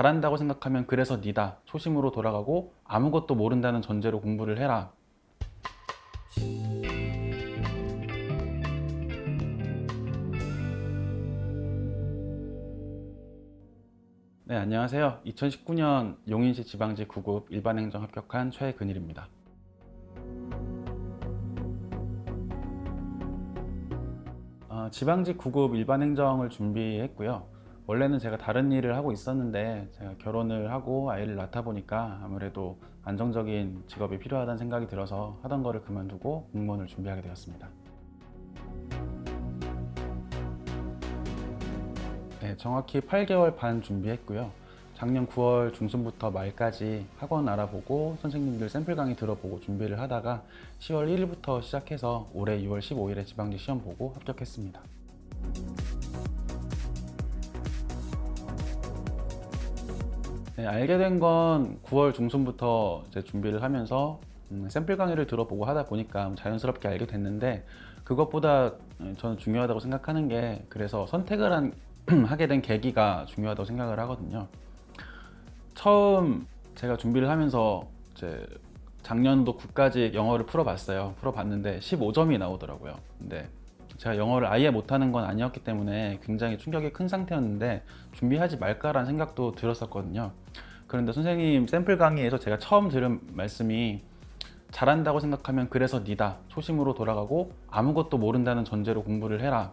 잘한다고 생각하면 그래서 니다. 초심으로 돌아가고 아무것도 모른다는 전제로 공부를 해라. 네, 안녕하세요. 2019년 용인시 지방지 9급 일반행정 합격한 최근일입니다. 지방지 9급 일반행정을 준비했고요. 원래는 제가 다른 일을 하고 있었는데 제가 결혼을 하고 아이를 낳다 보니까 아무래도 안정적인 직업이 필요하다는 생각이 들어서 하던 거를 그만두고 공무원을 준비하게 되었습니다. 네, 정확히 8개월 반 준비했고요. 작년 9월 중순부터 말까지 학원 알아보고 선생님들 샘플 강의 들어보고 준비를 하다가 10월 1일부터 시작해서 올해 6월 15일에 지방지 시험 보고 합격했습니다. 네, 알게 된 건 9월 중순부터 이제 준비를 하면서 샘플 강의를 들어보고 하다 보니까 자연스럽게 알게 됐는데, 그것보다 저는 중요하다고 생각하는 게, 그래서 선택을 하게 된 계기가 중요하다고 생각을 하거든요. 처음 제가 준비를 하면서 이제 작년도 9까지 영어를 풀어봤는데 15점이 나오더라고요. 근데 제가 영어를 아예 못하는 건 아니었기 때문에 굉장히 충격이 큰 상태였는데 준비하지 말까라는 생각도 들었었거든요. 그런데 선생님 샘플 강의에서 제가 처음 들은 말씀이, 잘한다고 생각하면 그래서 니다. 초심으로 돌아가고 아무것도 모른다는 전제로 공부를 해라.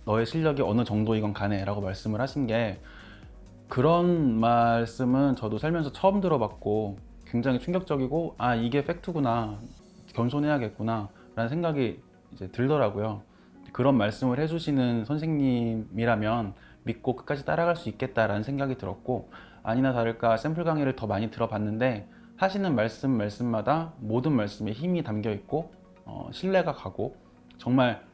너의 실력이 어느 정도이건 간에 라고 말씀을 하신 게, 그런 말씀은 저도 살면서 처음 들어봤고 굉장히 충격적이고, 아, 이게 팩트구나, 겸손해야겠구나 라는 생각이 이제 들더라고요. 그런 말씀을 해주시는 선생님이라면 믿고 끝까지 따라갈 수 있겠다라는 생각이 들었고, 아니나 다를까 샘플 강의를 더 많이 들어봤는데 하시는 말씀마다 모든 말씀에 힘이 담겨 있고 신뢰가 가고, 정말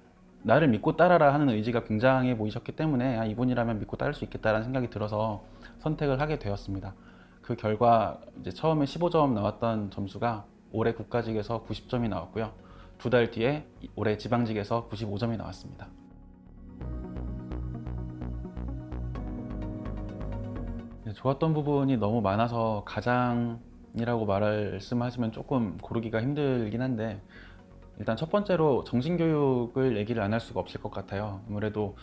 나를 믿고 따라라 하는 의지가 굉장해 보이셨기 때문에, 아, 이분이라면 믿고 따를 수 있겠다라는 생각이 들어서 선택을 하게 되었습니다. 그 결과 이제 처음에 15점 나왔던 점수가 올해 국가직에서 90점이 나왔고요. 2달 뒤에 올해 지방직에서 95점이 나왔습니다. 좋았던 부분이 너무 많아서 가장이라고 말씀하시면 조금 고르기가 힘들긴 한데, 일단 첫 번째로 정신교육을 얘기를 안 할 수가 없을 것 같아요. 아무래도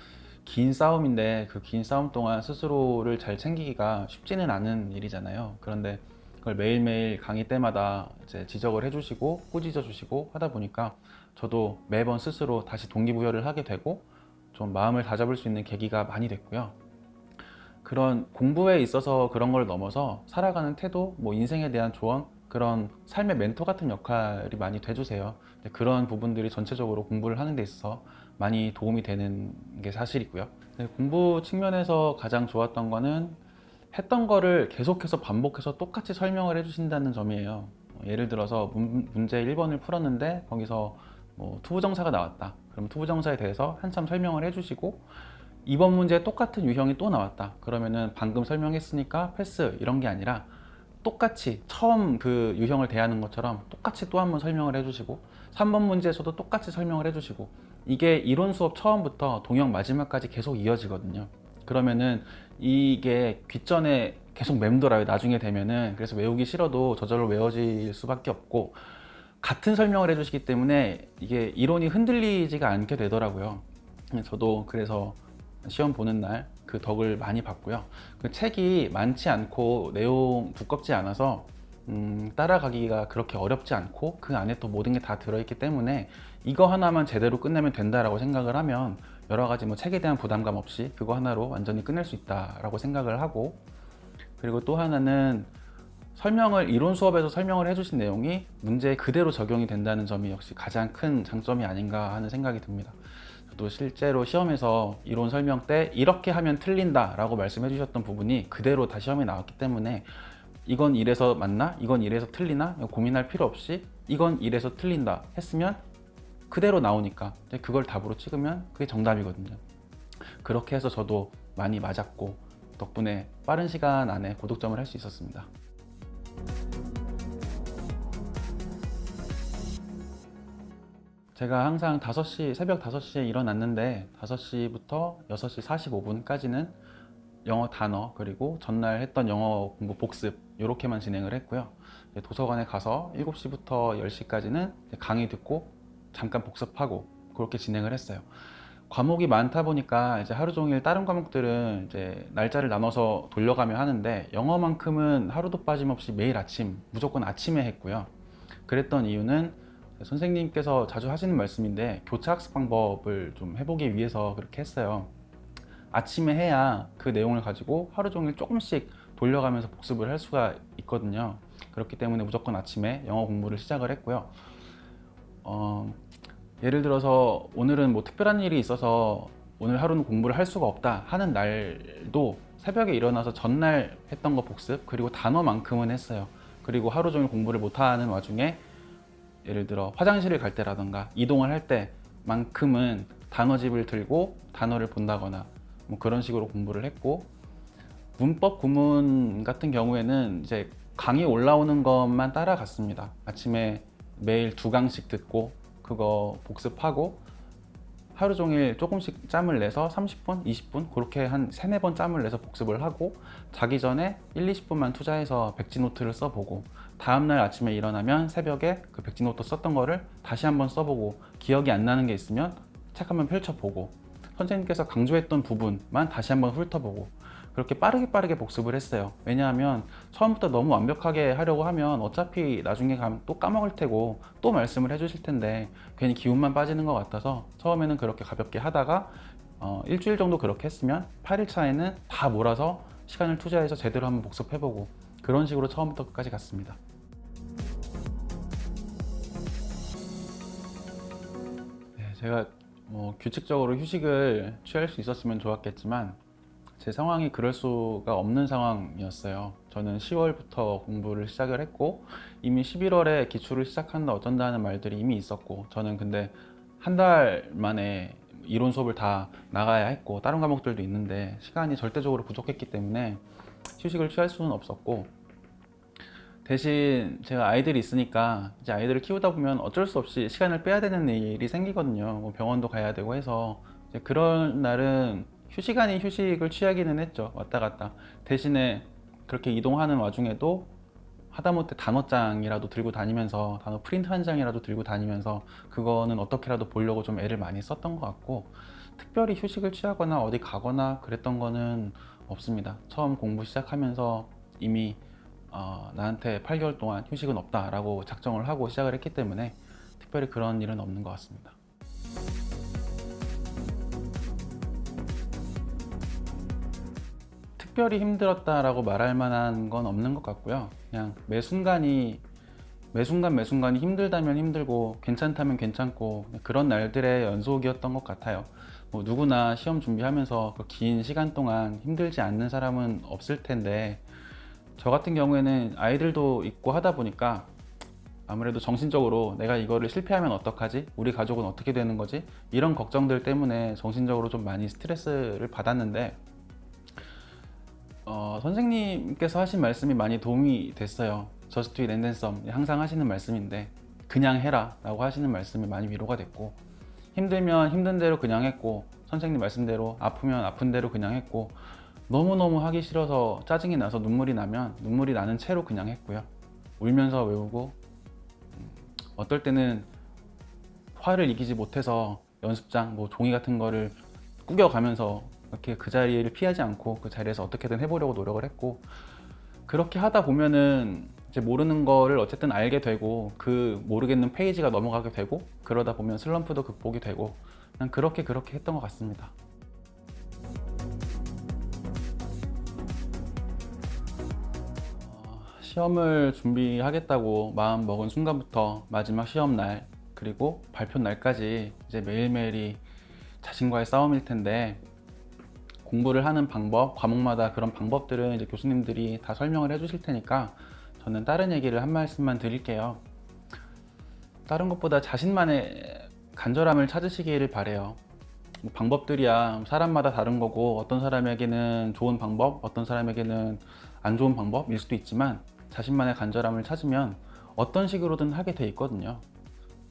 긴 싸움인데 그 긴 싸움 동안 스스로를 잘 챙기기가 쉽지는 않은 일이잖아요. 그런데 그걸 매일매일 강의 때마다 이제 지적을 해주시고 꾸짖어 주시고 하다 보니까 저도 매번 스스로 다시 동기부여를 하게 되고 좀 마음을 다잡을 수 있는 계기가 많이 됐고요. 그런 공부에 있어서 그런 걸 넘어서 살아가는 태도, 뭐 인생에 대한 조언, 그런 삶의 멘토 같은 역할이 많이 돼주세요. 그런 부분들이 전체적으로 공부를 하는 데 있어서 많이 도움이 되는 게 사실이고요. 공부 측면에서 가장 좋았던 거는 했던 거를 계속해서 반복해서 똑같이 설명을 해주신다는 점이에요. 예를 들어서 문제 1번을 풀었는데 거기서 뭐 투부정사가 나왔다. 그럼 투부정사에 대해서 한참 설명을 해주시고, 2번 문제에 똑같은 유형이 또 나왔다. 그러면은 방금 설명했으니까 패스, 이런 게 아니라 똑같이 처음 그 유형을 대하는 것처럼 똑같이 또 한 번 설명을 해주시고, 3번 문제에서도 똑같이 설명을 해주시고, 이게 이론 수업 처음부터 동영 마지막까지 계속 이어지거든요. 그러면은 이게 귓전에 계속 맴돌아요, 나중에 되면은. 그래서 외우기 싫어도 저절로 외워질 수밖에 없고, 같은 설명을 해주시기 때문에 이게 이론이 흔들리지가 않게 되더라고요. 저도 그래서 시험 보는 날 그 덕을 많이 봤고요. 그 책이 많지 않고 내용 두껍지 않아서 따라가기가 그렇게 어렵지 않고, 그 안에 또 모든 게 다 들어있기 때문에 이거 하나만 제대로 끝내면 된다라고 생각을 하면 여러 가지 뭐 책에 대한 부담감 없이 그거 하나로 완전히 끝낼 수 있다라고 생각을 하고, 그리고 또 하나는 이론 수업에서 설명을 해주신 내용이 문제에 그대로 적용이 된다는 점이 역시 가장 큰 장점이 아닌가 하는 생각이 듭니다. 또 실제로 시험에서 이론 설명 때 이렇게 하면 틀린다 라고 말씀해 주셨던 부분이 그대로 다 시험에 나왔기 때문에, 이건 이래서 맞나? 이건 이래서 틀리나? 고민할 필요 없이 이건 이래서 틀린다 했으면 그대로 나오니까 그걸 답으로 찍으면 그게 정답이거든요. 그렇게 해서 저도 많이 맞았고, 덕분에 빠른 시간 안에 고득점을 할 수 있었습니다. 제가 항상 새벽 5시에 일어났는데 5시부터 6시 45분까지는 영어 단어 그리고 전날 했던 영어 공부 복습 이렇게만 진행을 했고요. 도서관에 가서 7시부터 10시까지는 강의 듣고 잠깐 복습하고 그렇게 진행을 했어요. 과목이 많다 보니까 이제 하루 종일 다른 과목들은 이제 날짜를 나눠서 돌려가며 하는데 영어만큼은 하루도 빠짐없이 매일 아침 무조건 아침에 했고요. 그랬던 이유는 선생님께서 자주 하시는 말씀인데 교차 학습 방법을 좀 해보기 위해서 그렇게 했어요. 아침에 해야 그 내용을 가지고 하루 종일 조금씩 돌려가면서 복습을 할 수가 있거든요. 그렇기 때문에 무조건 아침에 영어 공부를 시작을 했고요. 예를 들어서 오늘은 뭐 특별한 일이 있어서 오늘 하루는 공부를 할 수가 없다 하는 날도 새벽에 일어나서 전날 했던 거 복습 그리고 단어만큼은 했어요. 그리고 하루 종일 공부를 못하는 와중에 예를 들어 화장실을 갈 때라던가 이동을 할 때만큼은 단어집을 들고 단어를 본다거나 뭐 그런 식으로 공부를 했고, 문법 구문 같은 경우에는 이제 강의 올라오는 것만 따라갔습니다. 아침에 매일 2강씩 듣고 그거 복습하고 하루 종일 조금씩 짬을 내서 30분, 20분 그렇게 한 3, 4번 짬을 내서 복습을 하고 자기 전에 1, 20분만 투자해서 백지노트를 써보고 다음날 아침에 일어나면 새벽에 그 백지노트 썼던 거를 다시 한번 써보고 기억이 안 나는 게 있으면 책 한번 펼쳐보고 선생님께서 강조했던 부분만 다시 한번 훑어보고 그렇게 빠르게 복습을 했어요. 왜냐하면 처음부터 너무 완벽하게 하려고 하면 어차피 나중에 가면 또 까먹을 테고 또 말씀을 해주실 텐데 괜히 기운만 빠지는 것 같아서 처음에는 그렇게 가볍게 하다가 일주일 정도 그렇게 했으면 8일 차에는 다 몰아서 시간을 투자해서 제대로 한번 복습해보고 그런 식으로 처음부터 끝까지 갔습니다. 네, 제가 규칙적으로 휴식을 취할 수 있었으면 좋았겠지만 제 상황이 그럴 수가 없는 상황이었어요. 저는 10월부터 공부를 시작을 했고 이미 11월에 기출을 시작한다 어쩐다 하는 말들이 이미 있었고 저는 근데 한 달 만에 이론 수업을 다 나가야 했고 다른 과목들도 있는데 시간이 절대적으로 부족했기 때문에 휴식을 취할 수는 없었고, 대신 제가 아이들이 있으니까 이제 아이들을 키우다 보면 어쩔 수 없이 시간을 빼야 되는 일이 생기거든요. 뭐 병원도 가야 되고 해서 이제 그런 날은 휴식 아닌 휴식을 취하기는 했죠. 왔다 갔다. 대신에 그렇게 이동하는 와중에도 하다못해 단어장이라도 들고 다니면서 단어 프린트 한 장이라도 들고 다니면서 그거는 어떻게라도 보려고 좀 애를 많이 썼던 것 같고, 특별히 휴식을 취하거나 어디 가거나 그랬던 거는 없습니다. 처음 공부 시작하면서 이미 나한테 8개월 동안 휴식은 없다라고 작정을 하고 시작을 했기 때문에 특별히 그런 일은 없는 것 같습니다. 특별히 힘들었다라고 말할 만한 건 없는 것 같고요. 그냥 매순간이 힘들다면 힘들고 괜찮다면 괜찮고 그런 날들의 연속이었던 것 같아요. 뭐 누구나 시험 준비하면서 그 긴 시간 동안 힘들지 않는 사람은 없을 텐데 저 같은 경우에는 아이들도 있고 하다 보니까 아무래도 정신적으로 내가 이거를 실패하면 어떡하지? 우리 가족은 어떻게 되는 거지? 이런 걱정들 때문에 정신적으로 좀 많이 스트레스를 받았는데 선생님께서 하신 말씀이 많이 도움이 됐어요. Just do it and then some. 항상 하시는 말씀인데 그냥 해라 라고 하시는 말씀이 많이 위로가 됐고, 힘들면 힘든 대로 그냥 했고 선생님 말씀대로 아프면 아픈 대로 그냥 했고 너무너무 하기 싫어서 짜증이 나서 눈물이 나면 눈물이 나는 채로 그냥 했고요. 울면서 외우고 어떨 때는 화를 이기지 못해서 연습장 뭐 종이 같은 거를 구겨가면서 이렇게 그 자리를 피하지 않고 그 자리에서 어떻게든 해보려고 노력을 했고, 그렇게 하다 보면은 이제 모르는 거를 어쨌든 알게 되고 그 모르겠는 페이지가 넘어가게 되고 그러다 보면 슬럼프도 극복이 되고 그냥 그렇게 했던 것 같습니다. 시험을 준비하겠다고 마음 먹은 순간부터 마지막 시험 날 그리고 발표 날까지 이제 매일매일이 자신과의 싸움일 텐데, 공부를 하는 방법, 과목마다 그런 방법들은 이제 교수님들이 다 설명을 해주실 테니까 저는 다른 얘기를 한 말씀만 드릴게요. 다른 것보다 자신만의 간절함을 찾으시기를 바래요. 방법들이야 사람마다 다른 거고 어떤 사람에게는 좋은 방법, 어떤 사람에게는 안 좋은 방법일 수도 있지만 자신만의 간절함을 찾으면 어떤 식으로든 하게 돼 있거든요.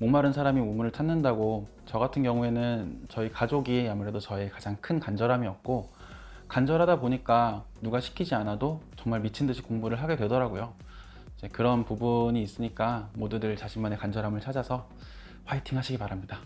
목마른 사람이 우물을 찾는다고 저 같은 경우에는 저희 가족이 아무래도 저의 가장 큰 간절함이었고, 간절하다 보니까 누가 시키지 않아도 정말 미친 듯이 공부를 하게 되더라고요. 이제 그런 부분이 있으니까 모두들 자신만의 간절함을 찾아서 화이팅 하시기 바랍니다.